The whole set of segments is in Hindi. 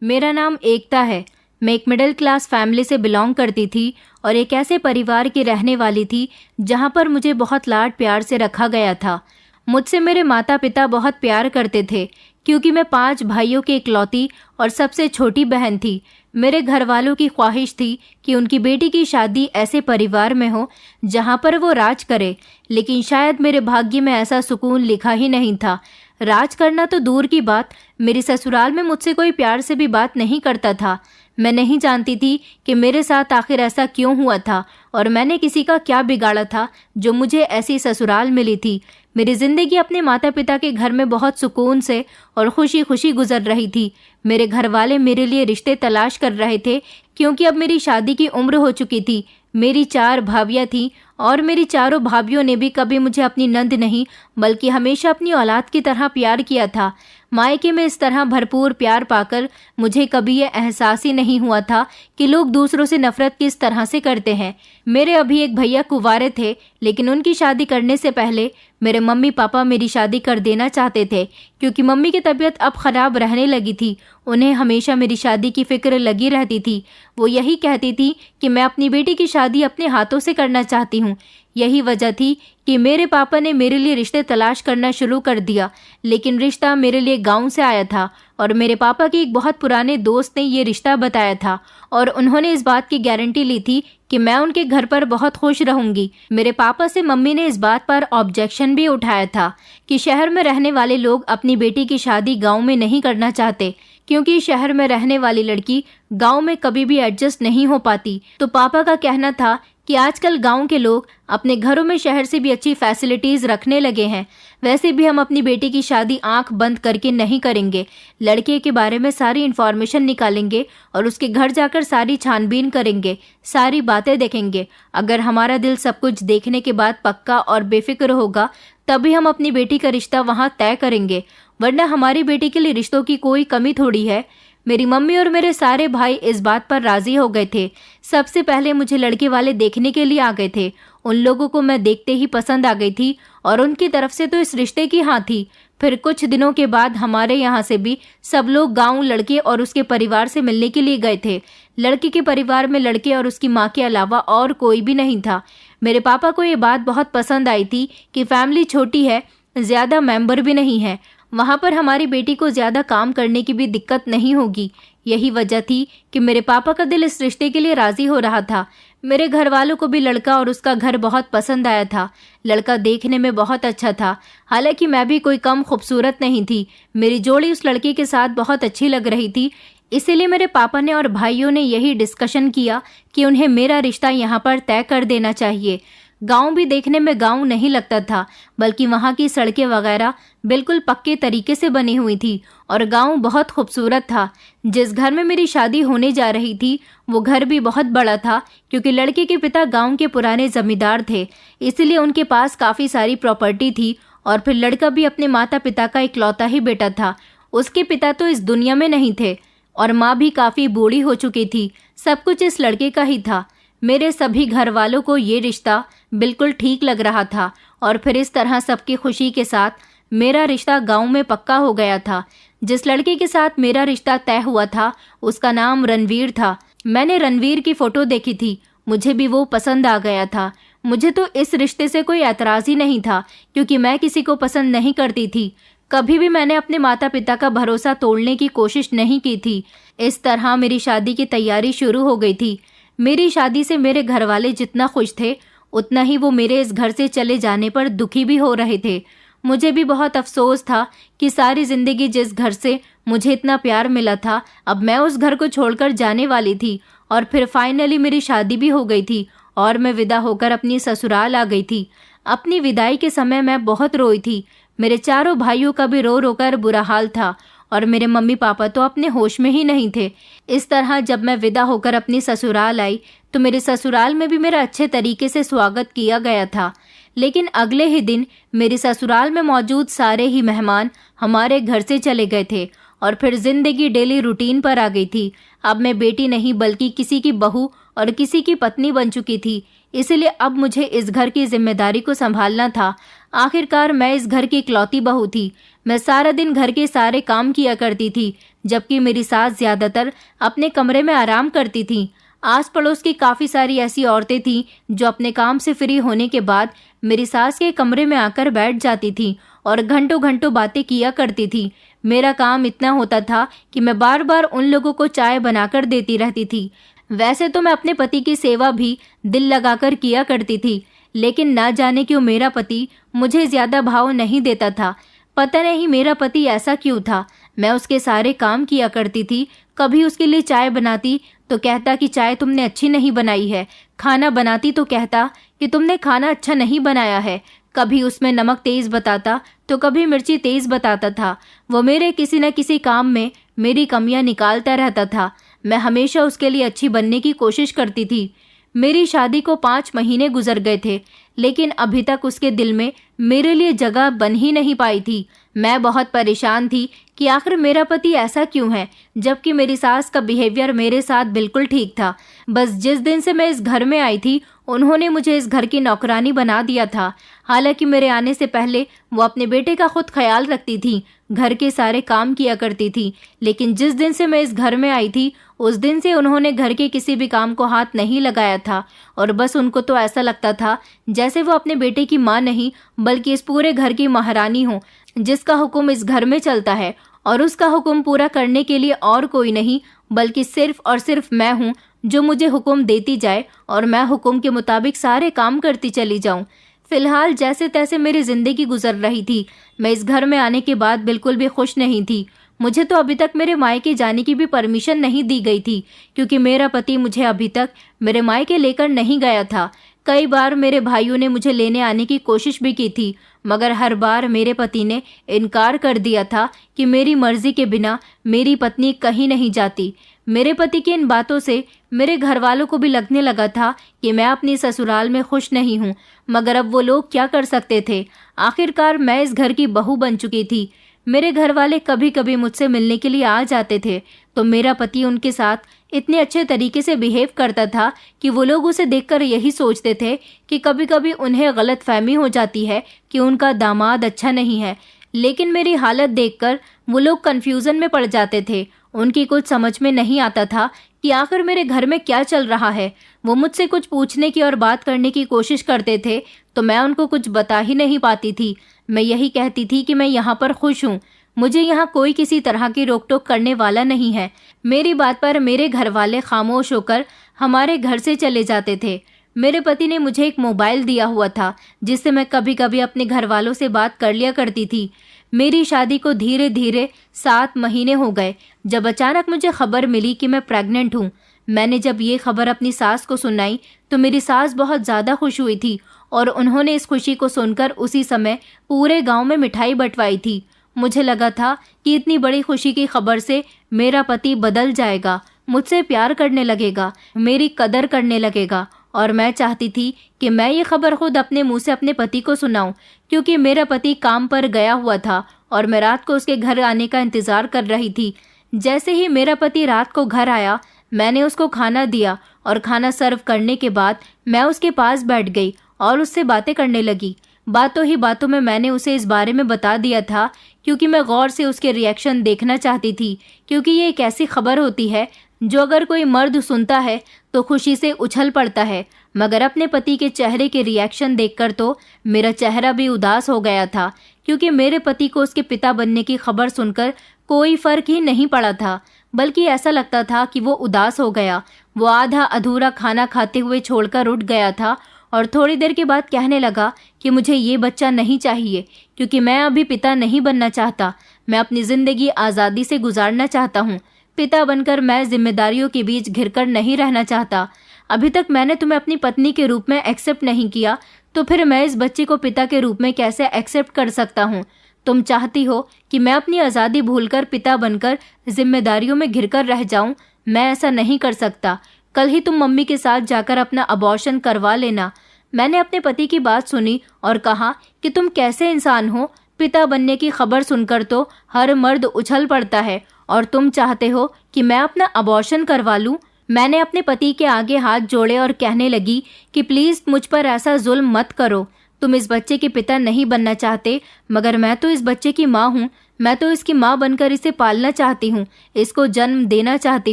मेरा नाम एकता है। मैं एक मिडिल क्लास फैमिली से बिलोंग करती थी और एक ऐसे परिवार की रहने वाली थी जहाँ पर मुझे बहुत लाड प्यार से रखा गया था। मुझसे मेरे माता पिता बहुत प्यार करते थे क्योंकि मैं 5 भाइयों की इकलौती और सबसे छोटी बहन थी। मेरे घर वालों की ख्वाहिश थी कि उनकी बेटी की शादी ऐसे परिवार में हो जहाँ पर वो राज करे, लेकिन शायद मेरे भाग्य में ऐसा सुकून लिखा ही नहीं था। राज करना तो दूर की बात, मेरी ससुराल में मुझसे कोई प्यार से भी बात नहीं करता था। मैं नहीं जानती थी कि मेरे साथ आखिर ऐसा क्यों हुआ था और मैंने किसी का क्या बिगाड़ा था जो मुझे ऐसी ससुराल मिली थी। मेरी जिंदगी अपने माता पिता के घर में बहुत सुकून से और खुशी खुशी गुजर रही थी। मेरे घर वाले मेरे लिए रिश्ते तलाश कर रहे थे क्योंकि अब मेरी शादी की उम्र हो चुकी थी। मेरी 4 भाभियां थीं और मेरी चारों भाभियों ने भी कभी मुझे अपनी नंद नहीं बल्कि हमेशा अपनी औलाद की तरह प्यार किया था। मायके में इस तरह भरपूर प्यार पाकर मुझे कभी ये एहसास ही नहीं हुआ था कि लोग दूसरों से नफरत किस तरह से करते हैं। मेरे अभी एक भैया कुंवारे थे, लेकिन उनकी शादी करने से पहले मेरे मम्मी पापा मेरी शादी कर देना चाहते थे क्योंकि मम्मी की तबीयत अब खराब रहने लगी थी। उन्हें हमेशा मेरी शादी की फिक्र लगी रहती थी। वो यही कहती थी कि मैं अपनी बेटी की शादी अपने हाथों से करना चाहती हूँ। यही वजह थी कि मेरे पापा ने मेरे लिए रिश्ते तलाश करना शुरू कर दिया, लेकिन रिश्ता मेरे लिए गांव से आया था और मेरे पापा के एक बहुत पुराने दोस्त ने ये रिश्ता बताया था और उन्होंने इस बात की गारंटी ली थी कि मैं उनके घर पर बहुत खुश रहूंगी। मेरे पापा से मम्मी ने इस बात पर ऑब्जेक्शन भी उठाया था कि शहर में रहने वाले लोग अपनी बेटी की शादी गाँव में नहीं करना चाहते क्योंकि शहर में रहने वाली लड़की गाँव में कभी भी एडजस्ट नहीं हो पाती। तो पापा का कहना था कि आजकल गांव के लोग अपने घरों में शहर से भी अच्छी फैसिलिटीज रखने लगे हैं। वैसे भी हम अपनी बेटी की शादी आंख बंद करके नहीं करेंगे। लड़के के बारे में सारी इन्फॉर्मेशन निकालेंगे और उसके घर जाकर सारी छानबीन करेंगे, सारी बातें देखेंगे। अगर हमारा दिल सब कुछ देखने के बाद पक्का और बेफिक्र होगा तभी हम अपनी बेटी का रिश्ता वहां तय करेंगे, वरना हमारी बेटी के लिए रिश्तों की कोई कमी थोड़ी है। मेरी मम्मी और मेरे सारे भाई इस बात पर राजी हो गए थे। सबसे पहले मुझे लड़के वाले देखने के लिए आ गए थे। उन लोगों को मैं देखते ही पसंद आ गई थी और उनकी तरफ से तो इस रिश्ते की हाँ थी। फिर कुछ दिनों के बाद हमारे यहाँ से भी सब लोग गांव लड़के और उसके परिवार से मिलने के लिए गए थे। लड़के के परिवार में लड़के और उसकी माँ के अलावा और कोई भी नहीं था। मेरे पापा को ये बात बहुत पसंद आई थी कि फैमिली छोटी है, ज्यादा मेंबर भी नहीं है, वहाँ पर हमारी बेटी को ज्यादा काम करने की भी दिक्कत नहीं होगी। यही वजह थी कि मेरे पापा का दिल इस रिश्ते के लिए राजी हो रहा था। मेरे घर वालों को भी लड़का और उसका घर बहुत पसंद आया था। लड़का देखने में बहुत अच्छा था, हालांकि मैं भी कोई कम खूबसूरत नहीं थी। मेरी जोड़ी उस लड़के के साथ बहुत अच्छी लग रही थी। इसीलिए मेरे पापा ने और भाइयों ने यही डिस्कशन किया कि उन्हें मेरा रिश्ता यहाँ पर तय कर देना चाहिए। गांव भी देखने में गांव नहीं लगता था, बल्कि वहां की सड़कें वगैरह बिल्कुल पक्के तरीके से बनी हुई थी और गांव बहुत खूबसूरत था। जिस घर में मेरी शादी होने जा रही थी वो घर भी बहुत बड़ा था क्योंकि लड़के के पिता गांव के पुराने जमींदार थे, इसलिए उनके पास काफ़ी सारी प्रॉपर्टी थी। और फिर लड़का भी अपने माता पिता का इकलौता ही बेटा था। उसके पिता तो इस दुनिया में नहीं थे और माँ भी काफ़ी बूढ़ी हो चुकी थी। सब कुछ इस लड़के का ही था। मेरे सभी घर वालों को ये रिश्ता बिल्कुल ठीक लग रहा था और फिर इस तरह सबकी खुशी के साथ मेरा रिश्ता गांव में पक्का हो गया था। जिस लड़के के साथ मेरा रिश्ता तय हुआ था उसका नाम रणवीर था। मैंने रणवीर की फोटो देखी थी, मुझे भी वो पसंद आ गया था। मुझे तो इस रिश्ते से कोई एतराज़ ही नहीं था क्योंकि मैं किसी को पसंद नहीं करती थी। कभी भी मैंने अपने माता पिता का भरोसा तोड़ने की कोशिश नहीं की थी। इस तरह मेरी शादी की तैयारी शुरू हो गई थी। मेरी शादी से मेरे घर वाले जितना खुश थे उतना ही वो मेरे इस घर से चले जाने पर दुखी भी हो रहे थे। मुझे भी बहुत अफसोस था कि सारी जिंदगी जिस घर से मुझे इतना प्यार मिला था अब मैं उस घर को छोड़कर जाने वाली थी। और फिर फाइनली मेरी शादी भी हो गई थी और मैं विदा होकर अपनी ससुराल आ गई थी। अपनी विदाई के समय मैं बहुत रोई थी। मेरे चारों भाइयों का भी रो रोकर बुरा हाल था और मेरे मम्मी पापा तो अपने होश में ही नहीं थे। इस तरह जब मैं विदा होकर अपनी ससुराल आई तो मेरे ससुराल में भी मेरा अच्छे तरीके से स्वागत किया गया था। लेकिन अगले ही दिन मेरी ससुराल में मौजूद सारे ही मेहमान हमारे घर से चले गए थे और फिर जिंदगी डेली रूटीन पर आ गई थी। अब मैं बेटी नहीं बल्कि किसी की बहू और किसी की पत्नी बन चुकी थी, इसलिए अब मुझे इस घर की जिम्मेदारी को संभालना था। आखिरकार मैं इस घर की इकलौती बहू थी। मैं सारा दिन घर के सारे काम किया करती थी, जबकि मेरी सास ज्यादातर अपने कमरे में आराम करती थी। आस पड़ोस की काफ़ी सारी ऐसी औरतें थीं जो अपने काम से फ्री होने के बाद मेरी सास के कमरे में आकर बैठ जाती थीं और घंटों घंटों बातें किया करती थी। मेरा काम इतना होता था कि मैं बार बार उन लोगों को चाय बनाकर देती रहती थी। वैसे तो मैं अपने पति की सेवा भी दिल लगाकर किया करती थी, लेकिन ना जाने क्यों मेरा पति मुझे ज़्यादा भाव नहीं देता था। पता नहीं मेरा पति ऐसा क्यों था। मैं उसके सारे काम किया करती थी। कभी उसके लिए चाय बनाती तो कहता कि चाय तुमने अच्छी नहीं बनाई है। खाना बनाती तो कहता कि तुमने खाना अच्छा नहीं बनाया है। कभी उसमें नमक तेज बताता तो कभी मिर्ची तेज बताता था। वो मेरे किसी न किसी काम में मेरी कमियां निकालता रहता था। मैं हमेशा उसके लिए अच्छी बनने की कोशिश करती थी। मेरी शादी को 5 महीने गुजर गए थे, लेकिन अभी तक उसके दिल में मेरे लिए जगह बन ही नहीं पाई थी। मैं बहुत परेशान थी कि आखिर मेरा पति ऐसा क्यों है, जबकि मेरी सास का बिहेवियर मेरे साथ बिल्कुल ठीक था। बस जिस दिन से मैं इस घर में आई थी, उन्होंने मुझे इस घर की नौकरानी बना दिया था। हालांकि मेरे आने से पहले वो अपने बेटे का खुद ख्याल रखती थी, घर के सारे काम किया करती थी, लेकिन जिस दिन से मैं इस घर में आई थी, उस दिन से उन्होंने घर के किसी भी काम को हाथ नहीं लगाया था। और बस उनको तो ऐसा लगता था जैसे वो अपने बेटे की माँ नहीं, बल्कि इस पूरे घर की महारानी हो, जिसका हुक्म इस घर में चलता है, और उसका हुक्म पूरा करने के लिए और कोई नहीं, बल्कि सिर्फ और सिर्फ मैं हूँ, जो मुझे हुक्म देती जाए और मैं हुक्म के मुताबिक सारे काम करती चली जाऊँ। फिलहाल जैसे तैसे मेरी जिंदगी गुजर रही थी। मैं इस घर में आने के बाद बिल्कुल भी खुश नहीं थी। मुझे तो अभी तक मेरे मायके जाने की भी परमिशन नहीं दी गई थी, क्योंकि मेरा पति मुझे अभी तक मेरे मायके लेकर नहीं गया था। कई बार मेरे भाइयों ने मुझे लेने आने की कोशिश भी की थी, मगर हर बार मेरे पति ने इनकार कर दिया था कि मेरी मर्जी के बिना मेरी पत्नी कहीं नहीं जाती। मेरे पति की इन बातों से मेरे घर वालों को भी लगने लगा था कि मैं अपनी ससुराल में खुश नहीं हूँ, मगर अब वो लोग क्या कर सकते थे। आखिरकार मैं इस घर की बहू बन चुकी थी। मेरे घर वाले कभी कभी मुझसे मिलने के लिए आ जाते थे, तो मेरा पति उनके साथ इतने अच्छे तरीके से बिहेव करता था कि वो लोग उसे देखकर यही सोचते थे कि कभी कभी उन्हें गलत फहमी हो जाती है कि उनका दामाद अच्छा नहीं है। लेकिन मेरी हालत देखकर वो लोग कन्फ्यूज़न में पड़ जाते थे। उनकी कुछ समझ में नहीं आता था कि आखिर मेरे घर में क्या चल रहा है। वो मुझसे कुछ पूछने की और बात करने की कोशिश करते थे, तो मैं उनको कुछ बता ही नहीं पाती थी। मैं यही कहती थी कि मैं यहाँ पर खुश हूँ, मुझे यहाँ कोई किसी तरह की रोक टोक करने वाला नहीं है। मेरी बात पर मेरे घर वाले खामोश होकर हमारे घर से चले जाते थे। मेरे पति ने मुझे एक मोबाइल दिया हुआ था, जिससे मैं कभी कभी अपने घर वालों से बात कर लिया करती थी। मेरी शादी को धीरे धीरे 7 महीने हो गए, जब अचानक मुझे खबर मिली कि मैं प्रेग्नेंट हूँ। मैंने जब ये खबर अपनी सास को सुनाई तो मेरी सास बहुत ज़्यादा खुश हुई थी, और उन्होंने इस खुशी को सुनकर उसी समय पूरे गांव में मिठाई बंटवाई थी। मुझे लगा था कि इतनी बड़ी खुशी की खबर से मेरा पति बदल जाएगा, मुझसे प्यार करने लगेगा, मेरी कदर करने लगेगा, और मैं चाहती थी कि मैं ये खबर खुद अपने मुंह से अपने पति को सुनाऊं, क्योंकि मेरा पति काम पर गया हुआ था और मैं रात को उसके घर आने का इंतज़ार कर रही थी। जैसे ही मेरा पति रात को घर आया, मैंने उसको खाना दिया, और खाना सर्व करने के बाद मैं उसके पास बैठ गई और उससे बातें करने लगी। बातों ही बातों में मैंने उसे इस बारे में बता दिया था, क्योंकि मैं गौर से उसके रिएक्शन देखना चाहती थी, क्योंकि ये एक ऐसी खबर होती है जो अगर कोई मर्द सुनता है तो खुशी से उछल पड़ता है। मगर अपने पति के चेहरे के रिएक्शन देखकर तो मेरा चेहरा भी उदास हो गया था, क्योंकि मेरे पति को उसके पिता बनने की खबर सुनकर कोई फर्क ही नहीं पड़ा था, बल्कि ऐसा लगता था कि वो उदास हो गया। वो आधा अधूरा खाना खाते हुए छोड़कर उठ गया था और थोड़ी देर के बाद कहने लगा कि मुझे ये बच्चा नहीं चाहिए, क्योंकि मैं अभी पिता नहीं बनना चाहता। मैं अपनी ज़िंदगी आज़ादी से गुजारना चाहता हूँ। पिता बनकर मैं जिम्मेदारियों के बीच घिरकर नहीं रहना चाहता। अभी तक मैंने तुम्हें अपनी पत्नी के रूप में एक्सेप्ट नहीं किया, तो फिर मैं इस बच्चे को पिता के रूप में कैसे एक्सेप्ट कर सकता हूँ। तुम चाहती हो कि मैं अपनी आज़ादी भूलकर पिता बनकर जिम्मेदारियों में घिरकर रह जाऊं। मैं ऐसा नहीं कर सकता। कल ही तुम मम्मी के साथ जाकर अपना अबॉर्शन करवा लेना। मैंने अपने पति की बात सुनी और कहा कि तुम कैसे इंसान हो। पिता बनने की खबर सुनकर तो हर मर्द उछल पड़ता है, और तुम चाहते हो कि मैं अपना अबॉर्शन करवा लूं। मैंने अपने पति के आगे हाथ जोड़े और कहने लगी कि प्लीज मुझ पर ऐसा जुल्म मत करो। तुम इस बच्चे के पिता नहीं बनना चाहते, मगर मैं तो इस बच्चे की माँ हूँ। मैं तो इसकी माँ बनकर इसे पालना चाहती हूँ, इसको जन्म देना चाहती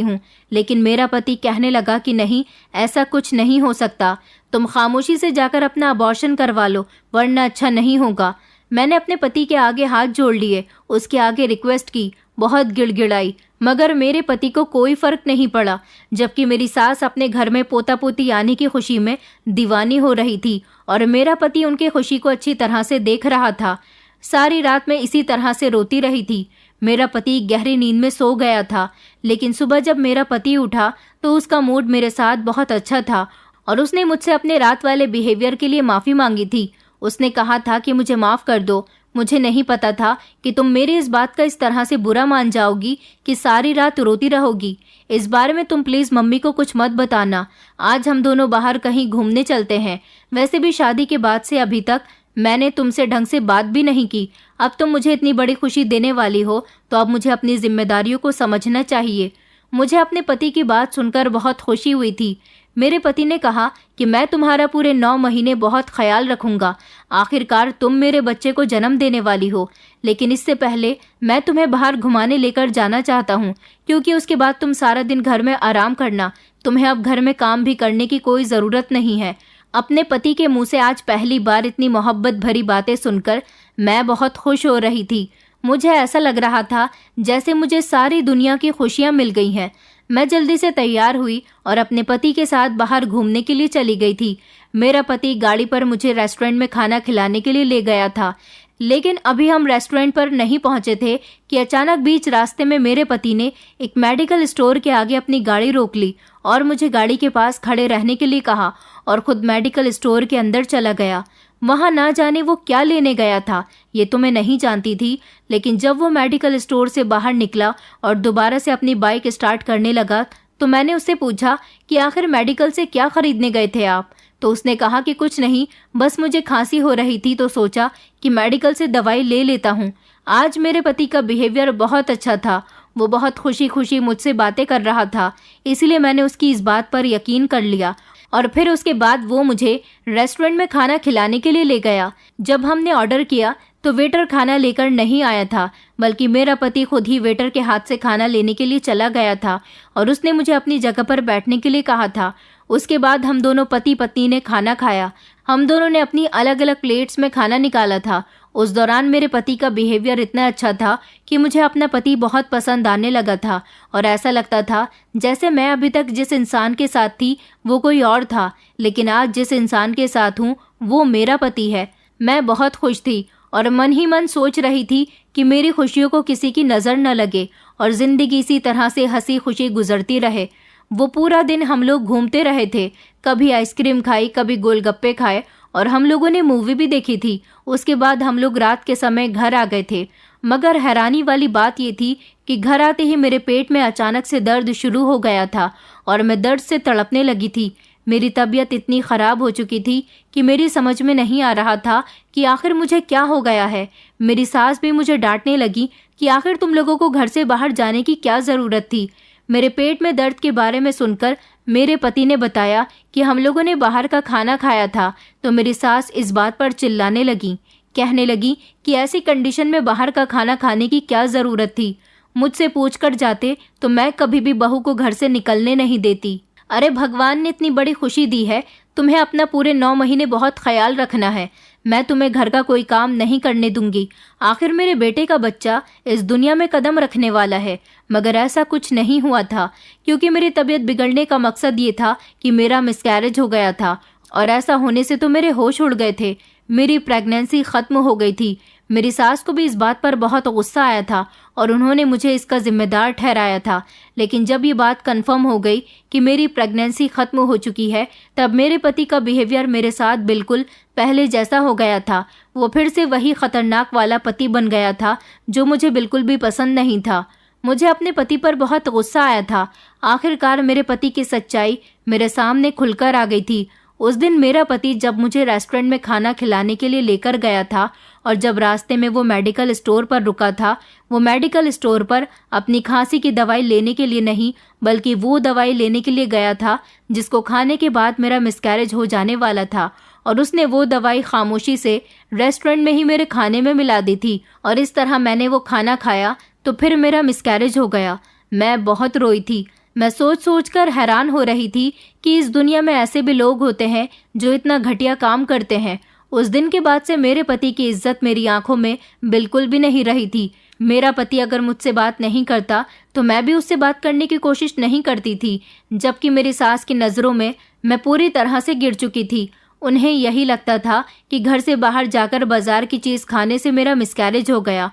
हूँ। लेकिन मेरा पति कहने लगा कि नहीं, ऐसा कुछ नहीं हो सकता। तुम खामोशी से जाकर अपना अबॉर्शन करवा लो, वरना अच्छा नहीं होगा। मैंने अपने पति के आगे हाथ जोड़ लिए, उसके आगे रिक्वेस्ट की, बहुत गिड़गिड़ाई, मगर मेरे पति को कोई फर्क नहीं पड़ा। जबकि मेरी सास अपने घर में पोता पोती आने की खुशी में दीवानी हो रही थी और मेरा पति उनके खुशी को अच्छी तरह से देख रहा था। सारी रात मैं इसी तरह से रोती रही थी। मेरा पति गहरी नींद में सो गया था, लेकिन सुबह जब मेरा पति उठा तो उसका मूड मेरे साथ बहुत अच्छा था और उसने मुझसे अपने रात वाले बिहेवियर के लिए माफ़ी मांगी थी। उसने कहा था कि मुझे माफ़ कर दो, मुझे नहीं पता था कि तुम मेरी इस बात का इस तरह से बुरा मान जाओगी कि सारी रात रोती रहोगी। इस बारे में तुम प्लीज़ मम्मी को कुछ मत बताना। आज हम दोनों बाहर कहीं घूमने चलते हैं। वैसे भी शादी के बाद से अभी तक मैंने तुमसे ढंग से बात भी नहीं की। अब तुम मुझे इतनी बड़ी खुशी देने वाली हो तो अब मुझे अपनी जिम्मेदारियों को समझना चाहिए। मुझे अपने पति की बात सुनकर बहुत खुशी हुई थी। मेरे पति ने कहा कि मैं तुम्हारा पूरे 9 महीने बहुत ख्याल रखूंगा। आखिरकार तुम मेरे बच्चे को जन्म देने वाली हो, लेकिन इससे पहले मैं तुम्हें बाहर घुमाने लेकर जाना चाहता हूँ, क्योंकि उसके बाद तुम सारा दिन घर में आराम करना। तुम्हें अब घर में काम भी करने की कोई ज़रूरत नहीं है। अपने पति के मुंह से आज पहली बार इतनी मोहब्बत भरी बातें सुनकर मैं बहुत खुश हो रही थी। मुझे ऐसा लग रहा था जैसे मुझे सारी दुनिया की खुशियाँ मिल गई हैं। मैं जल्दी से तैयार हुई और अपने पति के साथ बाहर घूमने के लिए चली गई थी। मेरा पति गाड़ी पर मुझे रेस्टोरेंट में खाना खिलाने के लिए ले गया था, लेकिन अभी हम रेस्टोरेंट पर नहीं पहुंचे थे कि अचानक बीच रास्ते में मेरे पति ने एक मेडिकल स्टोर के आगे अपनी गाड़ी रोक ली और मुझे गाड़ी के पास खड़े रहने के लिए कहा और खुद मेडिकल स्टोर के अंदर चला गया। वहां ना जाने वो क्या लेने गया था, ये तो मैं नहीं जानती थी, लेकिन जब वो मेडिकल स्टोर से बाहर निकला और दोबारा से अपनी बाइक स्टार्ट करने लगा तो मैंने उससे पूछा कि आखिर मेडिकल से क्या खरीदने गए थे आप? तो उसने कहा कि कुछ नहीं, बस मुझे खांसी हो रही थी तो सोचा कि मेडिकल से दवाई ले लेता हूँ। आज मेरे पति का बिहेवियर बहुत अच्छा था। वो बहुत खुशी खुशी मुझसे बातें कर रहा था, इसलिए मैंने उसकी इस बात पर यकीन कर लिया और फिर उसके बाद वो मुझे रेस्टोरेंट में खाना खिलाने के लिए ले गया। जब हमने ऑर्डर किया तो वेटर खाना लेकर नहीं आया था, बल्कि मेरा पति खुद ही वेटर के हाथ से खाना लेने के लिए चला गया था और उसने मुझे अपनी जगह पर बैठने के लिए कहा था। उसके बाद हम दोनों पति पत्नी ने खाना खाया। हम दोनों ने अपनी अलग अलग प्लेट्स में खाना निकाला था। उस दौरान मेरे पति का बिहेवियर इतना अच्छा था कि मुझे अपना पति बहुत पसंद आने लगा था और ऐसा लगता था जैसे मैं अभी तक जिस इंसान के साथ थी वो कोई और था, लेकिन आज जिस इंसान के साथ हूँ वो मेरा पति है। मैं बहुत खुश थी और मन ही मन सोच रही थी कि मेरी खुशियों को किसी की नज़र न लगे और ज़िंदगी इसी तरह से हंसी खुशी गुजरती रहे। वो पूरा दिन हम लोग घूमते रहे थे, कभी आइसक्रीम खाई, कभी गोलगप्पे खाए और हम लोगों ने मूवी भी देखी थी। उसके बाद हम लोग रात के समय घर आ गए थे, मगर हैरानी वाली बात ये थी कि घर आते ही मेरे पेट में अचानक से दर्द शुरू हो गया था और मैं दर्द से तड़पने लगी थी। मेरी तबीयत इतनी ख़राब हो चुकी थी कि मेरी समझ में नहीं आ रहा था कि आखिर मुझे क्या हो गया है। मेरी सास भी मुझे डांटने लगी कि आखिर तुम लोगों को घर से बाहर जाने की क्या ज़रूरत थी। मेरे पेट में दर्द के बारे में सुनकर मेरे पति ने बताया कि हम लोगों ने बाहर का खाना खाया था, तो मेरी सास इस बात पर चिल्लाने लगी, कहने लगी कि ऐसी कंडीशन में बाहर का खाना खाने की क्या ज़रूरत थी। मुझसे पूछ कर जाते तो मैं कभी भी बहू को घर से निकलने नहीं देती। अरे भगवान ने इतनी बड़ी खुशी दी है, तुम्हें अपना पूरे 9 महीने बहुत ख्याल रखना है। मैं तुम्हें घर का कोई काम नहीं करने दूंगी। आखिर मेरे बेटे का बच्चा इस दुनिया में कदम रखने वाला है। मगर ऐसा कुछ नहीं हुआ था, क्योंकि मेरी तबीयत बिगड़ने का मकसद ये था कि मेरा मिसकैरेज हो गया था और ऐसा होने से तो मेरे होश उड़ गए थे। मेरी प्रेगनेंसी ख़त्म हो गई थी। मेरी सास को भी इस बात पर बहुत गुस्सा आया था और उन्होंने मुझे इसका जिम्मेदार ठहराया था। लेकिन जब ये बात कंफर्म हो गई कि मेरी प्रेगनेंसी ख़त्म हो चुकी है, तब मेरे पति का बिहेवियर मेरे साथ बिल्कुल पहले जैसा हो गया था। वो फिर से वही ख़तरनाक वाला पति बन गया था जो मुझे बिल्कुल भी पसंद नहीं था। मुझे अपने पति पर बहुत गुस्सा आया था। आखिरकार मेरे पति की सच्चाई मेरे सामने खुलकर आ गई थी। उस दिन मेरा पति जब मुझे रेस्टोरेंट में खाना खिलाने के लिए लेकर गया था और जब रास्ते में वो मेडिकल स्टोर पर रुका था, वो मेडिकल स्टोर पर अपनी खांसी की दवाई लेने के लिए नहीं बल्कि वो दवाई लेने के लिए गया था जिसको खाने के बाद मेरा मिसकैरेज हो जाने वाला था। और उसने वो दवाई खामोशी से रेस्टोरेंट में ही मेरे खाने में मिला दी थी और इस तरह मैंने वो खाना खाया तो फिर मेरा मिसकैरेज हो गया। मैं बहुत रोई थी। मैं सोच सोच कर हैरान हो रही थी कि इस दुनिया में ऐसे भी लोग होते हैं जो इतना घटिया काम करते हैं। उस दिन के बाद से मेरे पति की इज्जत मेरी आंखों में बिल्कुल भी नहीं रही थी। मेरा पति अगर मुझसे बात नहीं करता तो मैं भी उससे बात करने की कोशिश नहीं करती थी, जबकि मेरी सास की नज़रों में मैं पूरी तरह से गिर चुकी थी। उन्हें यही लगता था कि घर से बाहर जाकर बाजार की चीज़ खाने से मेरा मिसकैरेज हो गया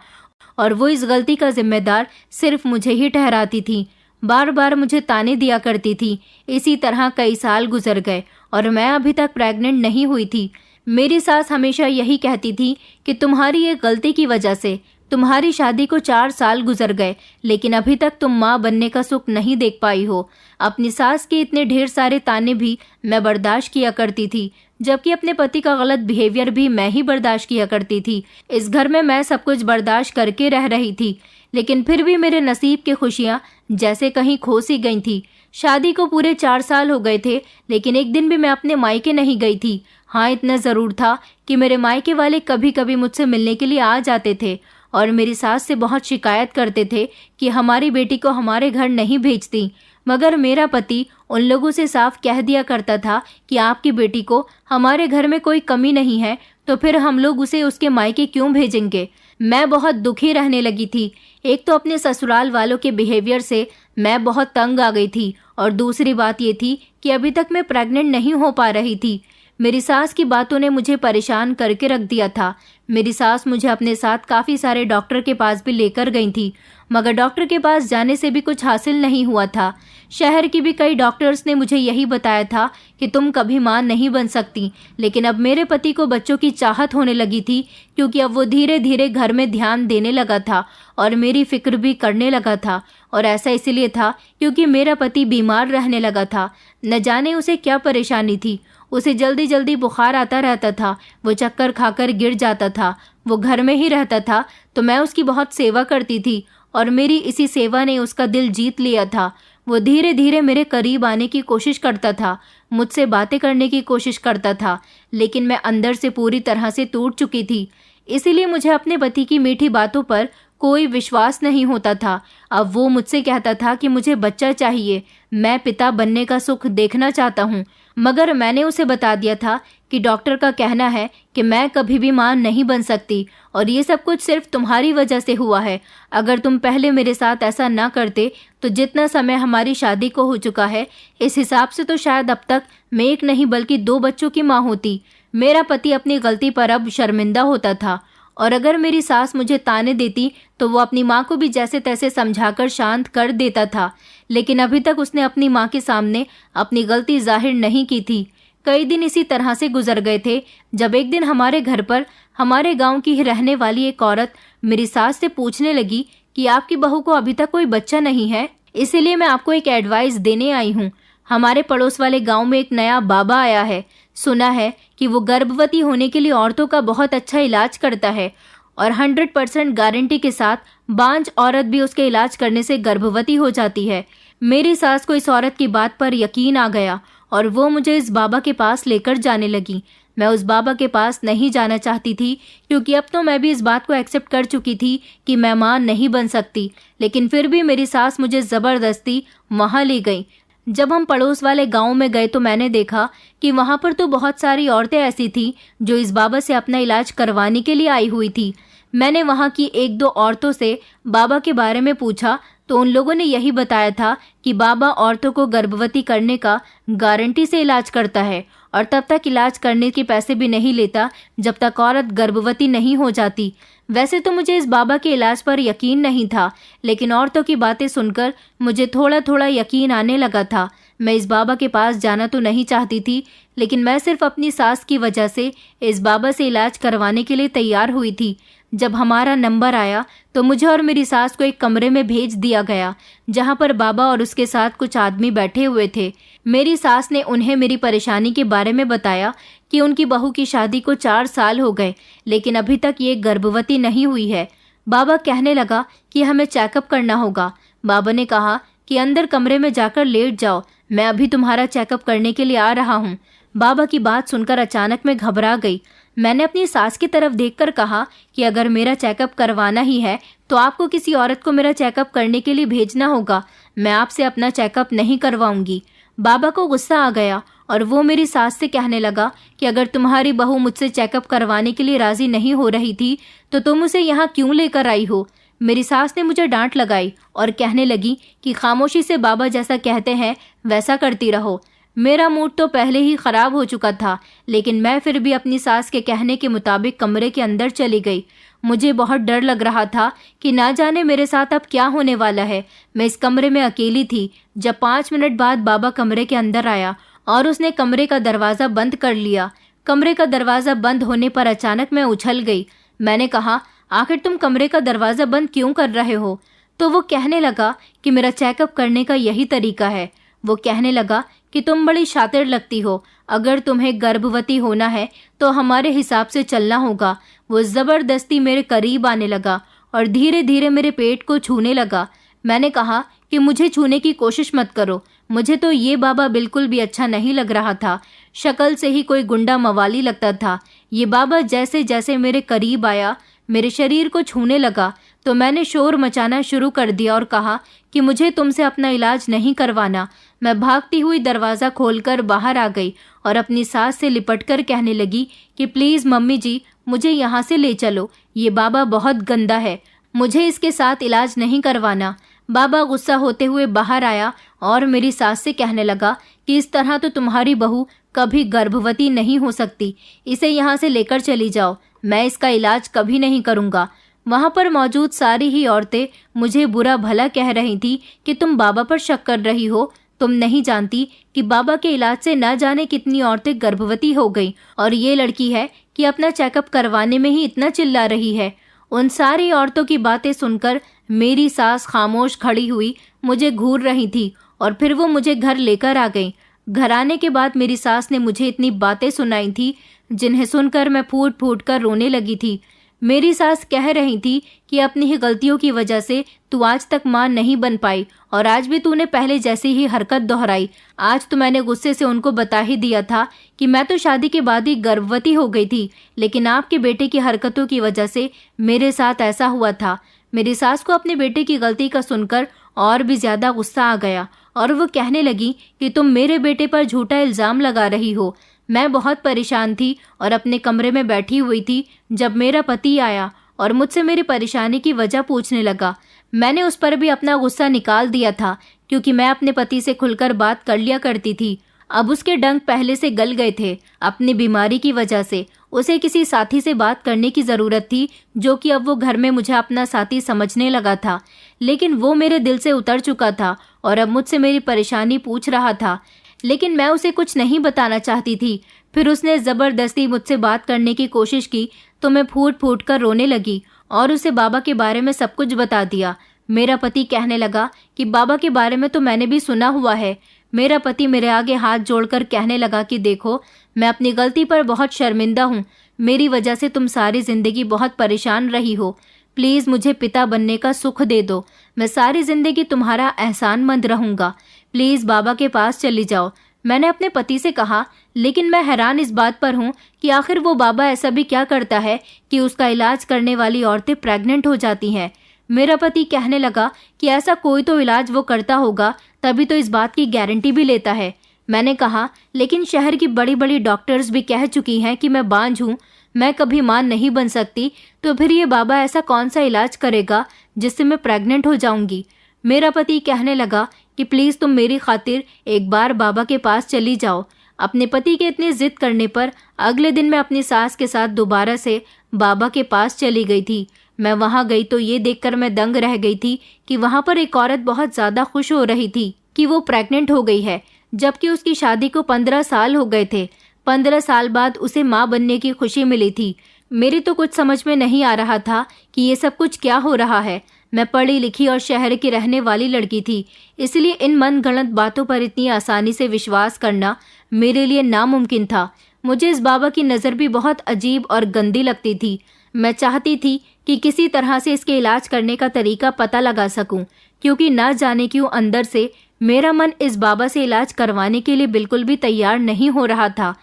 और वो इस गलती का जिम्मेदार सिर्फ मुझे ही ठहराती थी। बार बार मुझे ताने दिया करती थी। इसी तरह कई साल गुजर गए और मैं अभी तक प्रेग्नेंट नहीं हुई थी। मेरी सास हमेशा यही कहती थी कि तुम्हारी एक गलती की वजह से तुम्हारी शादी को 4 साल गुजर गए, लेकिन अभी तक तुम माँ बनने का सुख नहीं देख पाई हो। अपनी सास के इतने ढेर सारे ताने भी मैं बर्दाश्त किया करती थी, जबकि अपने पति का गलत बिहेवियर भी मैं ही बर्दाश्त किया करती थी। इस घर में मैं सब कुछ बर्दाश्त करके रह रही थी, लेकिन फिर भी मेरे नसीब की खुशियाँ जैसे कहीं खो सी गई थी। शादी को पूरे 4 साल हो गए थे, लेकिन एक दिन भी मैं अपने मायके नहीं गई थी। हाँ, इतना ज़रूर था कि मेरे मायके वाले कभी कभी मुझसे मिलने के लिए आ जाते थे और मेरी सास से बहुत शिकायत करते थे कि हमारी बेटी को हमारे घर नहीं भेजती। मगर मेरा पति उन लोगों से साफ कह दिया करता था कि आपकी बेटी को हमारे घर में कोई कमी नहीं है, तो फिर हम लोग उसे उसके मायके क्यों भेजेंगे। मैं बहुत दुखी रहने लगी थी। एक तो अपने ससुराल वालों के बिहेवियर से मैं बहुत तंग आ गई थी और दूसरी बात ये थी कि अभी तक मैं प्रेग्नेंट नहीं हो पा रही थी। मेरी सास की बातों ने मुझे परेशान करके रख दिया था। मेरी सास मुझे अपने साथ काफ़ी सारे डॉक्टर के पास भी लेकर गई थी, मगर डॉक्टर के पास जाने से भी कुछ हासिल नहीं हुआ था। शहर की भी कई डॉक्टर्स ने मुझे यही बताया था कि तुम कभी मां नहीं बन सकती। लेकिन अब मेरे पति को बच्चों की चाहत होने लगी थी, क्योंकि अब वो धीरे धीरे घर में ध्यान देने लगा था और मेरी फिक्र भी करने लगा था। और ऐसा इसलिए था क्योंकि मेरा पति बीमार रहने लगा था। न जाने उसे क्या परेशानी थी। उसे जल्दी जल्दी बुखार आता रहता था, वो चक्कर खाकर गिर जाता था। वो घर में ही रहता था तो मैं उसकी बहुत सेवा करती थी और मेरी इसी सेवा ने उसका दिल जीत लिया था। वो धीरे धीरे मेरे करीब आने की कोशिश करता था, मुझसे बातें करने की कोशिश करता था, लेकिन मैं अंदर से पूरी तरह से टूट चुकी थी। इसीलिए मुझे अपने पति की मीठी बातों पर कोई विश्वास नहीं होता था। अब वो मुझसे कहता था कि मुझे बच्चा चाहिए, मैं पिता बनने का सुख देखना चाहता हूँ। मगर मैंने उसे बता दिया था कि डॉक्टर का कहना है कि मैं कभी भी मां नहीं बन सकती और ये सब कुछ सिर्फ तुम्हारी वजह से हुआ है। अगर तुम पहले मेरे साथ ऐसा ना करते तो जितना समय हमारी शादी को हो चुका है, इस हिसाब से तो शायद अब तक मैं एक नहीं बल्कि 2 बच्चों की माँ होती। मेरा पति अपनी गलती पर अब शर्मिंदा होता था और अगर मेरी सास मुझे ताने देती तो वो अपनी माँ को भी जैसे तैसे समझाकर शांत कर देता था, लेकिन अभी तक उसने अपनी माँ के सामने अपनी गलती जाहिर नहीं की थी। कई दिन इसी तरह से गुजर गए थे, जब एक दिन हमारे घर पर हमारे गांव की ही रहने वाली एक औरत मेरी सास से पूछने लगी कि आपकी बहू को अभी तक कोई बच्चा नहीं है, इसीलिए मैं आपको एक एडवाइस देने आई हूँ। हमारे पड़ोस वाले गांव में एक नया बाबा आया है। सुना है कि वो गर्भवती होने के लिए औरतों का बहुत अच्छा इलाज करता है और 100% गारंटी के साथ बांझ औरत भी उसके इलाज करने से गर्भवती हो जाती है। मेरी सास को इस औरत की बात पर यकीन आ गया और वो मुझे इस बाबा के पास लेकर जाने लगी। मैं उस बाबा के पास नहीं जाना चाहती थी, क्योंकि अब तो मैं भी इस बात को एक्सेप्ट कर चुकी थी कि मैं मां नहीं बन सकती, लेकिन फिर भी मेरी सास मुझे ज़बरदस्ती वहाँ ले गई। जब हम पड़ोस वाले गांव में गए तो मैंने देखा कि वहां पर तो बहुत सारी औरतें ऐसी थीं जो इस बाबा से अपना इलाज करवाने के लिए आई हुई थी। मैंने वहां की 1-2 औरतों से बाबा के बारे में पूछा तो उन लोगों ने यही बताया था कि बाबा औरतों को गर्भवती करने का गारंटी से इलाज करता है और तब तक इलाज करने के पैसे भी नहीं लेता जब तक औरत गर्भवती नहीं हो जाती। वैसे तो मुझे इस बाबा के इलाज पर यकीन नहीं था, लेकिन औरतों की बातें सुनकर मुझे थोड़ा थोड़ा यकीन आने लगा था। मैं इस बाबा के पास जाना तो नहीं चाहती थी, लेकिन मैं सिर्फ अपनी सास की वजह से इस बाबा से इलाज करवाने के लिए तैयार हुई थी। जब हमारा नंबर आया तो मुझे और मेरी सास को एक कमरे में भेज दिया गया, जहां पर बाबा और उसके साथ कुछ आदमी बैठे हुए थे। मेरी सास ने उन्हें मेरी परेशानी के बारे में बताया कि उनकी बहू की शादी को 4 साल हो गए, लेकिन अभी तक ये गर्भवती नहीं हुई है। बाबा कहने लगा कि हमें चेकअप करना होगा। बाबा ने कहा कि अंदर कमरे में जाकर लेट जाओ, मैं अभी तुम्हारा चेकअप करने के लिए आ रहा हूँ। बाबा की बात सुनकर अचानक मैं घबरा गई। मैंने अपनी सास की तरफ देखकर कहा कि अगर मेरा चेकअप करवाना ही है तो आपको किसी औरत को मेरा चेकअप करने के लिए भेजना होगा, मैं आपसे अपना चेकअप नहीं करवाऊंगी। बाबा को गुस्सा आ गया और वो मेरी सास से कहने लगा कि अगर तुम्हारी बहू मुझसे चेकअप करवाने के लिए राजी नहीं हो रही थी तो तुम उसे यहाँ क्यों लेकर आई हो। मेरी सास ने मुझे डांट लगाई और कहने लगी कि खामोशी से बाबा जैसा कहते हैं वैसा करती रहो। मेरा मूड तो पहले ही खराब हो चुका था, लेकिन मैं फिर भी अपनी सास के कहने के मुताबिक कमरे के अंदर चली गई। मुझे बहुत डर लग रहा था कि ना जाने मेरे साथ अब क्या होने वाला है। मैं इस कमरे में अकेली थी जब 5 मिनट बाद बाबा कमरे के अंदर आया और उसने कमरे का दरवाज़ा बंद कर लिया। कमरे का दरवाज़ा बंद होने पर अचानक मैं उछल गई। मैंने कहा, आखिर तुम कमरे का दरवाज़ा बंद क्यों कर रहे हो? तो वो कहने लगा कि मेरा चेकअप करने का यही तरीका है। वो कहने लगा कि तुम बड़ी शातिर लगती हो, अगर तुम्हें गर्भवती होना है तो हमारे हिसाब से चलना होगा। वो ज़बरदस्ती मेरे करीब आने लगा और धीरे धीरे मेरे पेट को छूने लगा। मैंने कहा कि मुझे छूने की कोशिश मत करो, मुझे तो ये बाबा बिल्कुल भी अच्छा नहीं लग रहा था। शक्ल से ही कोई गुंडा मवाली लगता था। ये बाबा जैसे जैसे मेरे करीब आया, मेरे शरीर को छूने लगा तो मैंने शोर मचाना शुरू कर दिया और कहा कि मुझे तुमसे अपना इलाज नहीं करवाना। मैं भागती हुई दरवाज़ा खोलकर बाहर आ गई और अपनी सास से लिपटकर कहने लगी कि प्लीज़ मम्मी जी, मुझे यहाँ से ले चलो, ये बाबा बहुत गंदा है, मुझे इसके साथ इलाज नहीं करवाना। बाबा गुस्सा होते हुए बाहर आया और मेरी सास से कहने लगा कि इस तरह तो तुम्हारी बहू कभी गर्भवती नहीं हो सकती, इसे यहाँ से लेकर चली जाओ, मैं इसका इलाज कभी नहीं करूँगा। वहाँ पर मौजूद सारी ही औरतें मुझे बुरा भला कह रही थी कि तुम बाबा पर शक कर रही हो, तुम नहीं जानती कि बाबा के इलाज से न जाने कितनी औरतें गर्भवती हो गई और ये लड़की है कि अपना चेकअप करवाने में ही इतना चिल्ला रही है। उन सारी औरतों की बातें सुनकर मेरी सास खामोश खड़ी हुई मुझे घूर रही थी और फिर वो मुझे घर लेकर आ गई। घर आने के बाद मेरी सास ने मुझे इतनी बातें सुनाई थी जिन्हें सुनकर मैं फूट फूट कर रोने लगी थी। मेरी सास कह रही थी कि अपनी ही गलतियों की वजह से तू आज तक मां नहीं बन पाई और आज भी तूने पहले जैसी ही हरकत दोहराई। आज तो मैंने गुस्से से उनको बता ही दिया था कि मैं तो शादी के बाद ही गर्भवती हो गई थी, लेकिन आपके बेटे की हरकतों की वजह से मेरे साथ ऐसा हुआ था। मेरी सास को अपने बेटे की गलती का सुनकर और भी ज्यादा गुस्सा आ गया और वो कहने लगी कि तुम मेरे बेटे पर झूठा इल्ज़ाम लगा रही हो। मैं बहुत परेशान थी और अपने कमरे में बैठी हुई थी जब मेरा पति आया और मुझसे मेरी परेशानी की वजह पूछने लगा। मैंने उस पर भी अपना गुस्सा निकाल दिया था क्योंकि मैं अपने पति से खुलकर बात कर लिया करती थी। अब उसके डंक पहले से गल गए थे अपनी बीमारी की वजह से। उसे किसी साथी से बात करने की ज़रूरत थी जो कि अब वो घर में मुझे अपना साथी समझने लगा था, लेकिन वो मेरे दिल से उतर चुका था और अब मुझसे मेरी परेशानी पूछ रहा था, लेकिन मैं उसे कुछ नहीं बताना चाहती थी। फिर उसने ज़बरदस्ती मुझसे बात करने की कोशिश की तो मैं फूट फूट कर रोने लगी और उसे बाबा के बारे में सब कुछ बता दिया। मेरा पति कहने लगा कि बाबा के बारे में तो मैंने भी सुना हुआ है। मेरा पति मेरे आगे हाथ जोड़कर कहने लगा कि देखो, मैं अपनी गलती पर बहुत शर्मिंदा हूँ, मेरी वजह से तुम सारी ज़िंदगी बहुत परेशान रही हो, प्लीज़ मुझे पिता बनने का सुख दे दो, मैं सारी ज़िंदगी तुम्हारा एहसानमंद रहूँगा, प्लीज़ बाबा के पास चली जाओ। मैंने अपने पति से कहा, लेकिन मैं हैरान इस बात पर हूँ कि आखिर वो बाबा ऐसा भी क्या करता है कि उसका इलाज करने वाली औरतें प्रेग्नेंट हो जाती हैं। मेरा पति कहने लगा कि ऐसा कोई तो इलाज वो करता होगा, तभी तो इस बात की गारंटी भी लेता है। मैंने कहा, लेकिन शहर की बड़ी बड़ी डॉक्टर्स भी कह चुकी हैं कि मैं बांझ हूँ, मैं कभी मां नहीं बन सकती, तो फिर ये बाबा ऐसा कौन सा इलाज करेगा जिससे मैं प्रेग्नेंट हो जाऊंगी। मेरा पति कहने लगा कि प्लीज़ तुम मेरी खातिर एक बार बाबा के पास चली जाओ। अपने पति के इतनी जिद करने पर अगले दिन मैं अपनी सास के साथ दोबारा से बाबा के पास चली गई थी। मैं वहां गई तो ये देखकर मैं दंग रह गई थी कि वहां पर एक औरत बहुत ज़्यादा खुश हो रही थी कि वो प्रेग्नेंट हो गई है, जबकि उसकी शादी को 15 साल हो गए थे। 15 साल बाद उसे माँ बनने की खुशी मिली थी। मेरी तो कुछ समझ में नहीं आ रहा था कि ये सब कुछ क्या हो रहा है। मैं पढ़ी लिखी और शहर की रहने वाली लड़की थी, इसलिए इन मनगढ़ंत बातों पर इतनी आसानी से विश्वास करना मेरे लिए नामुमकिन था। मुझे इस बाबा की नज़र भी बहुत अजीब और गंदी लगती थी। मैं चाहती थी कि किसी तरह से इसके इलाज करने का तरीका पता लगा सकूं, क्योंकि ना जाने क्यों अंदर से मेरा मन इस बाबा से इलाज करवाने के लिए बिल्कुल भी तैयार नहीं हो रहा था।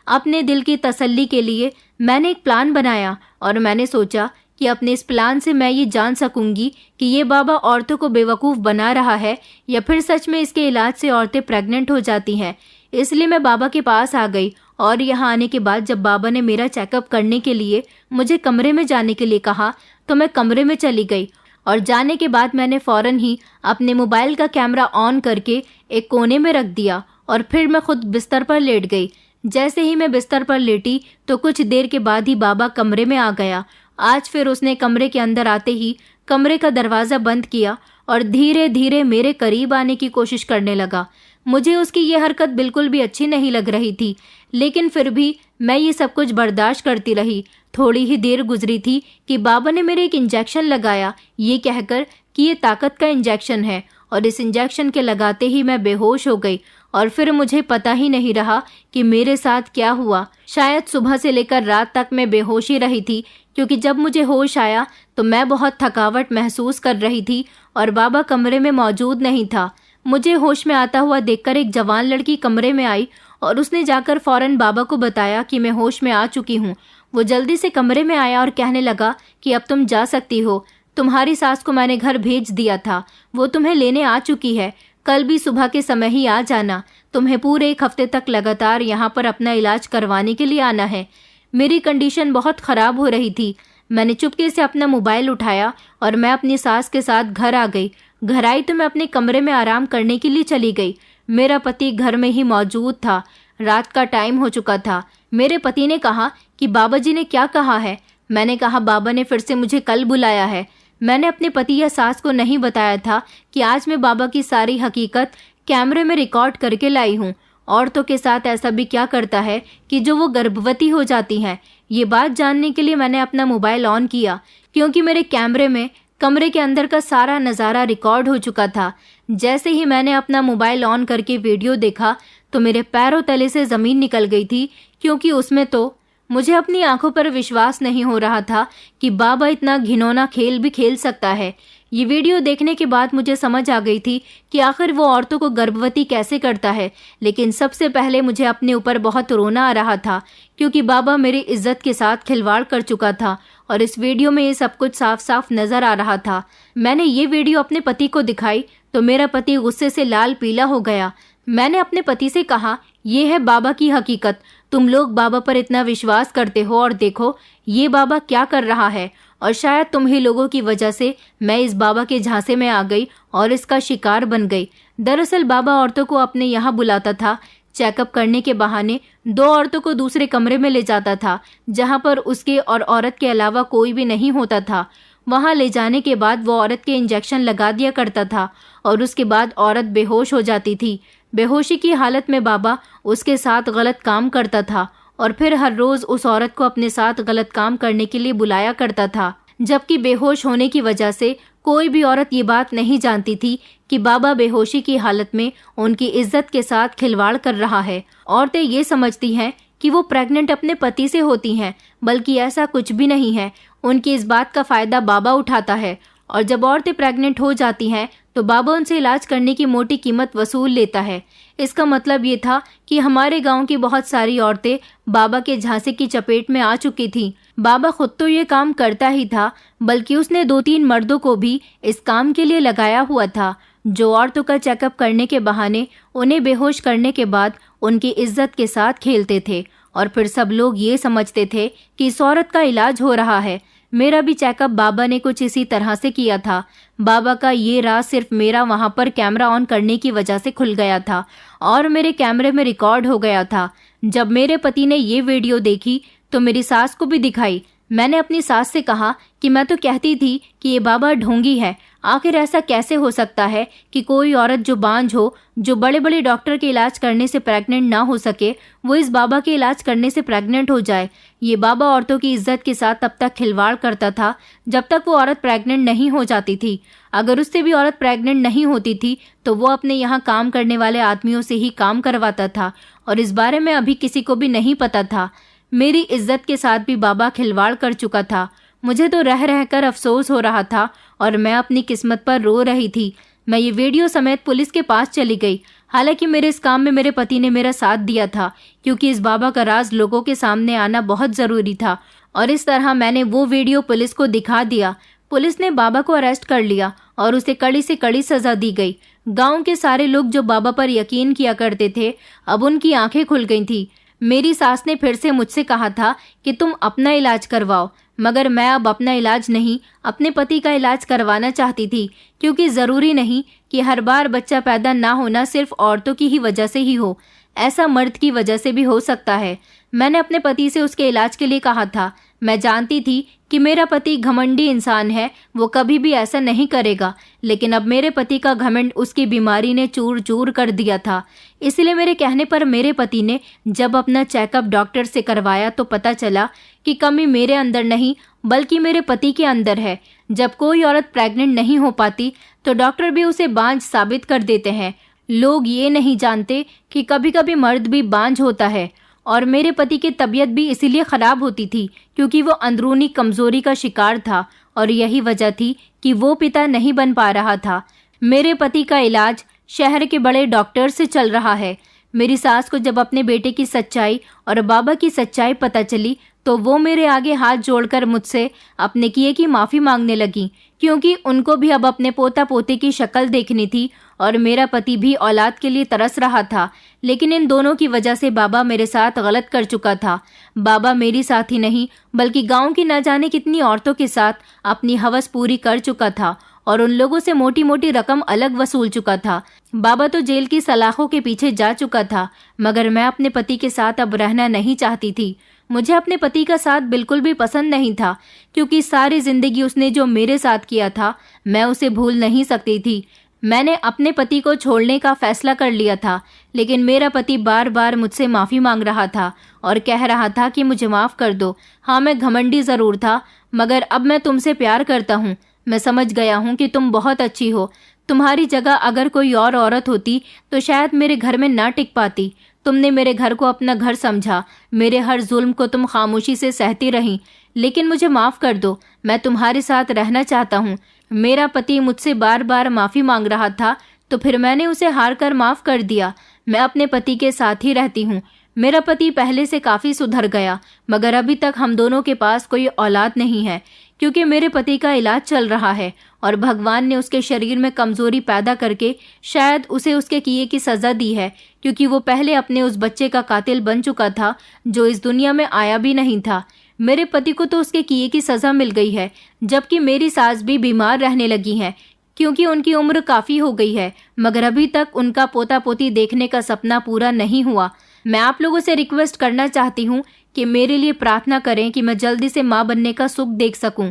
अपने दिल की तसल्ली के लिए मैंने एक प्लान बनाया और मैंने सोचा कि अपने इस प्लान से मैं ये जान सकूंगी कि ये बाबा औरतों को बेवकूफ़ बना रहा है या फिर सच में इसके इलाज से औरतें प्रेग्नेंट हो जाती हैं। इसलिए मैं बाबा के पास आ गई और यहाँ आने के बाद जब बाबा ने मेरा चेकअप करने के लिए मुझे कमरे में जाने के लिए कहा तो मैं कमरे में चली गई और जाने के बाद मैंने फ़ौरन ही अपने मोबाइल का कैमरा ऑन करके एक कोने में रख दिया और फिर मैं खुद बिस्तर पर लेट गई। जैसे ही मैं बिस्तर पर लेटी तो कुछ देर के बाद ही बाबा कमरे में आ गया। आज फिर उसने कमरे के अंदर आते ही कमरे का दरवाज़ा बंद किया और धीरे धीरे मेरे करीब आने की कोशिश करने लगा। मुझे उसकी ये हरकत बिल्कुल भी अच्छी नहीं लग रही थी, लेकिन फिर भी मैं ये सब कुछ बर्दाश्त करती रही। थोड़ी ही देर गुजरी थी कि बाबा ने मेरे एक इंजेक्शन लगाया, ये कहकर कि ये ताकत का इंजेक्शन है, और इस इंजेक्शन के लगाते ही मैं बेहोश हो गई और फिर मुझे पता ही नहीं रहा कि मेरे साथ क्या हुआ। शायद सुबह से लेकर रात तक मैं बेहोश ही रही थी, क्योंकि जब मुझे होश आया तो मैं बहुत थकावट महसूस कर रही थी और बाबा कमरे में मौजूद नहीं था। मुझे होश में आता हुआ देखकर एक जवान लड़की कमरे में आई और उसने जाकर फौरन बाबा को बताया कि मैं होश में आ चुकी हूँ। वो जल्दी से कमरे में आया और कहने लगा कि अब तुम जा सकती हो, तुम्हारी सास को मैंने घर भेज दिया था, वो तुम्हें लेने आ चुकी है, कल भी सुबह के समय ही आ जाना, तुम्हें पूरे 1 हफ्ते तक लगातार यहाँ पर अपना इलाज करवाने के लिए आना है। मेरी कंडीशन बहुत ख़राब हो रही थी। मैंने चुपके से अपना मोबाइल उठाया और मैं अपनी सास के साथ घर आ गई। घर आई तो मैं अपने कमरे में आराम करने के लिए चली गई। मेरा पति घर में ही मौजूद था। रात का टाइम हो चुका था। मेरे पति ने कहा कि बाबा जी ने क्या कहा है। मैंने कहा बाबा ने फिर से मुझे कल बुलाया है। मैंने अपने पति या सास को नहीं बताया था कि आज मैं बाबा की सारी हकीकत कैमरे में रिकॉर्ड करके लाई हूँ। औरतों के साथ ऐसा भी क्या करता है कि जो वो गर्भवती हो जाती हैं। ये बात जानने के लिए मैंने अपना मोबाइल ऑन किया, क्योंकि मेरे कैमरे में कमरे के अंदर का सारा नज़ारा रिकॉर्ड हो चुका था। जैसे ही मैंने अपना मोबाइल ऑन करके वीडियो देखा तो मेरे पैरों तले से ज़मीन निकल गई थी, क्योंकि उसमें तो मुझे अपनी आंखों पर विश्वास नहीं हो रहा था कि बाबा इतना घिनौना खेल भी खेल सकता है। ये वीडियो देखने के बाद मुझे समझ आ गई थी कि आखिर वो औरतों को गर्भवती कैसे करता है। लेकिन सबसे पहले मुझे अपने ऊपर बहुत रोना आ रहा था, क्योंकि बाबा मेरी इज्जत के साथ खिलवाड़ कर चुका था और इस वीडियो में ये सब कुछ साफ साफ नजर आ रहा था। मैंने ये वीडियो अपने पति को दिखाई तो मेरा पति गुस्से से लाल पीला हो गया। मैंने अपने पति से कहा, ये है बाबा की हकीकत, तुम लोग बाबा पर इतना विश्वास करते हो और देखो ये बाबा क्या कर रहा है, और शायद तुम ही लोगों की वजह से मैं इस बाबा के झांसे में आ गई और इसका शिकार बन गई। दरअसल बाबा औरतों को अपने यहाँ बुलाता था। चेकअप करने के बहाने 2 औरतों को दूसरे कमरे में ले जाता था, जहाँ पर उसके और औरत के अलावा कोई भी नहीं होता था। वहाँ ले जाने के बाद वो औरत के इंजेक्शन लगा दिया करता था और उसके बाद औरत बेहोश हो जाती थी। बेहोशी की हालत में बाबा उसके साथ गलत काम करता था और फिर हर रोज उस औरत को अपने साथ गलत काम करने के लिए बुलाया करता था, जबकि बेहोश होने की वजह से कोई भी औरत ये बात नहीं जानती थी कि बाबा बेहोशी की हालत में उनकी इज्जत के साथ खिलवाड़ कर रहा है। औरतें ये समझती हैं कि वो प्रेग्नेंट अपने पति से होती हैं, बल्कि ऐसा कुछ भी नहीं है। उनकी इस बात का फायदा बाबा उठाता है और जब औरतें प्रेग्नेंट हो जाती हैं तो बाबा उनसे इलाज करने की मोटी कीमत वसूल लेता है। इसका मतलब ये था कि हमारे गांव की बहुत सारी औरतें बाबा के झांसे की चपेट में आ चुकी थीं। बाबा खुद तो ये काम करता ही था, बल्कि उसने 2-3 मर्दों को भी इस काम के लिए लगाया हुआ था, जो औरतों का चेकअप करने के बहाने उन्हें बेहोश करने के बाद उनकी इज्जत के साथ खेलते थे और फिर सब लोग ये समझते थे कि इस औरत का इलाज हो रहा है। मेरा भी चेकअप बाबा ने कुछ इसी तरह से किया था। बाबा का ये राज सिर्फ मेरा वहां पर कैमरा ऑन करने की वजह से खुल गया था और मेरे कैमरे में रिकॉर्ड हो गया था। जब मेरे पति ने ये वीडियो देखी तो मेरी सास को भी दिखाई। मैंने अपनी सास से कहा कि मैं तो कहती थी कि ये बाबा ढोंगी है। आखिर ऐसा कैसे हो सकता है कि कोई औरत जो बांझ हो, जो बड़े बड़े डॉक्टर के इलाज करने से प्रेग्नेंट ना हो सके, वो इस बाबा के इलाज करने से प्रेग्नेंट हो जाए। ये बाबा औरतों की इज्जत के साथ तब तक खिलवाड़ करता था जब तक वो औरत प्रेग्नेंट नहीं हो जाती थी। अगर उससे भी औरत प्रेग्नेंट नहीं होती थी तो वो अपने यहाँ काम करने वाले आदमियों से ही काम करवाता था और इस बारे में अभी किसी को भी नहीं पता था। मेरी इज्जत के साथ भी बाबा खिलवाड़ कर चुका था। मुझे तो रह रहकर अफसोस हो रहा था और मैं अपनी किस्मत पर रो रही थी। मैं ये वीडियो समेत पुलिस के पास चली गई। हालांकि मेरे इस काम में मेरे पति ने मेरा साथ दिया था, क्योंकि इस बाबा का राज लोगों के सामने आना बहुत ज़रूरी था और इस तरह मैंने वो वीडियो पुलिस को दिखा दिया। पुलिस ने बाबा को अरेस्ट कर लिया और उसे कड़ी से कड़ी सज़ा दी गई। गाँव के सारे लोग जो बाबा पर यकीन किया करते थे, अब उनकी आंखें खुल गई थी। मेरी सास ने फिर से मुझसे कहा था कि तुम अपना इलाज करवाओ, मगर मैं अब अपना इलाज नहीं, अपने पति का इलाज करवाना चाहती थी, क्योंकि ज़रूरी नहीं कि हर बार बच्चा पैदा ना होना सिर्फ औरतों की ही वजह से ही हो, ऐसा मर्द की वजह से भी हो सकता है। मैंने अपने पति से उसके इलाज के लिए कहा था। मैं जानती थी कि मेरा पति घमंडी इंसान है, वो कभी भी ऐसा नहीं करेगा, लेकिन अब मेरे पति का घमंड उसकी बीमारी ने चूर चूर कर दिया था। इसलिए मेरे कहने पर मेरे पति ने जब अपना चेकअप डॉक्टर से करवाया तो पता चला कि कमी मेरे अंदर नहीं बल्कि मेरे पति के अंदर है। जब कोई औरत प्रेग्नेंट नहीं हो पाती तो डॉक्टर भी उसे बांझ साबित कर देते हैं। लोग ये नहीं जानते कि कभी कभी मर्द भी बांझ होता है और मेरे पति की तबीयत भी इसीलिए ख़राब होती थी क्योंकि वो अंदरूनी कमज़ोरी का शिकार था और यही वजह थी कि वो पिता नहीं बन पा रहा था। मेरे पति का इलाज शहर के बड़े डॉक्टर से चल रहा है। मेरी सास को जब अपने बेटे की सच्चाई और बाबा की सच्चाई पता चली तो वो मेरे आगे हाथ जोड़कर मुझसे अपने किए की माफ़ी मांगने लगी, क्योंकि उनको भी अब अपने पोता पोती की शक्ल देखनी थी और मेरा पति भी औलाद के लिए तरस रहा था। लेकिन इन दोनों की वजह से बाबा मेरे साथ गलत कर चुका था। बाबा मेरी साथ ही नहीं बल्कि गांव की न जाने कितनी औरतों के साथ अपनी हवस पूरी कर चुका था और उन लोगों से मोटी मोटी रकम अलग वसूल चुका था। बाबा तो जेल की सलाखों के पीछे जा चुका था, मगर मैं अपने पति के साथ अब रहना नहीं चाहती थी। मुझे अपने पति का साथ बिल्कुल भी पसंद नहीं था, क्योंकि सारी जिंदगी उसने जो मेरे साथ किया था मैं उसे भूल नहीं सकती थी। मैंने अपने पति को छोड़ने का फैसला कर लिया था, लेकिन मेरा पति बार बार मुझसे माफ़ी मांग रहा था और कह रहा था कि मुझे माफ़ कर दो। हाँ, मैं घमंडी ज़रूर था, मगर अब मैं तुमसे प्यार करता हूँ। मैं समझ गया हूँ कि तुम बहुत अच्छी हो। तुम्हारी जगह अगर कोई और औरत होती तो शायद मेरे घर में ना टिक पाती। तुमने मेरे घर को अपना घर समझा, मेरे हर जुल्म को तुम खामोशी से सहती रही। लेकिन मुझे माफ़ कर दो, मैं तुम्हारे साथ रहना चाहता हूँ। मेरा पति मुझसे बार बार माफ़ी मांग रहा था तो फिर मैंने उसे हार कर माफ़ कर दिया। मैं अपने पति के साथ ही रहती हूँ। मेरा पति पहले से काफ़ी सुधर गया, मगर अभी तक हम दोनों के पास कोई औलाद नहीं है, क्योंकि मेरे पति का इलाज चल रहा है और भगवान ने उसके शरीर में कमज़ोरी पैदा करके शायद उसे उसके किए की सज़ा दी है, क्योंकि वो पहले अपने उस बच्चे का कातिल बन चुका था जो इस दुनिया में आया भी नहीं था। मेरे पति को तो उसके किए की सज़ा मिल गई है, जबकि मेरी सास भी बीमार रहने लगी हैं क्योंकि उनकी उम्र काफ़ी हो गई है, मगर अभी तक उनका पोता पोती देखने का सपना पूरा नहीं हुआ। मैं आप लोगों से रिक्वेस्ट करना चाहती हूँ कि मेरे लिए प्रार्थना करें कि मैं जल्दी से माँ बनने का सुख देख सकूं।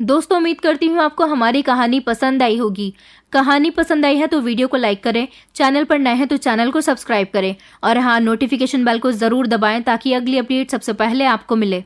दोस्तों, उम्मीद करती हूँ आपको हमारी कहानी पसंद आई होगी। कहानी पसंद आई है तो वीडियो को लाइक करें, चैनल पर नए हैं तो चैनल को सब्सक्राइब करें और हाँ, नोटिफिकेशन बेल को ज़रूर दबाएं ताकि अगली अपडेट सबसे पहले आपको मिले।